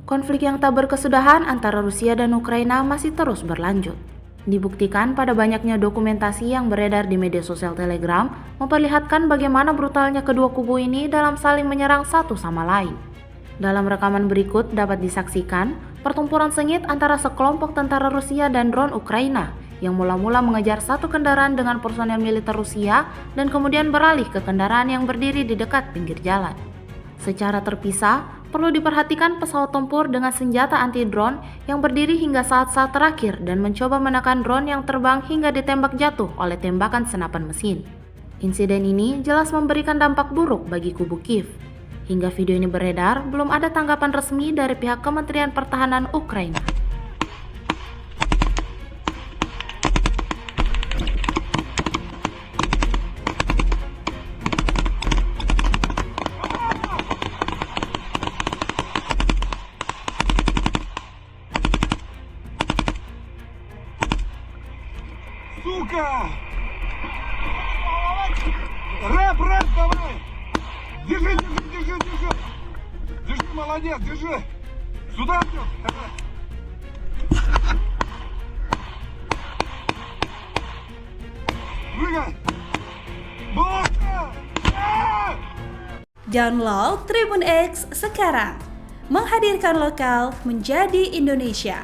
Konflik yang tak berkesudahan antara Rusia dan Ukraina masih terus berlanjut. Dibuktikan pada banyaknya dokumentasi yang beredar di media sosial Telegram memperlihatkan bagaimana brutalnya kedua kubu ini dalam saling menyerang satu sama lain. Dalam rekaman berikut dapat disaksikan pertempuran sengit antara sekelompok tentara Rusia dan drone Ukraina yang mula-mula mengejar satu kendaraan dengan personel militer Rusia dan kemudian beralih ke kendaraan yang berdiri di dekat pinggir jalan. Secara terpisah, perlu diperhatikan pesawat tempur dengan senjata anti-drone yang berdiri hingga saat-saat terakhir dan mencoba menekan drone yang terbang hingga ditembak jatuh oleh tembakan senapan mesin. Insiden ini jelas memberikan dampak buruk bagi kubu Kiev. Hingga video ini beredar, belum ada tanggapan resmi dari pihak Kementerian Pertahanan Ukraina. Сука! Рэп, давай! Держи! Держи, молодец, держи! Сюда идёт! Прыгай! Download Tribun X sekarang, menghadirkan lokal menjadi Indonesia.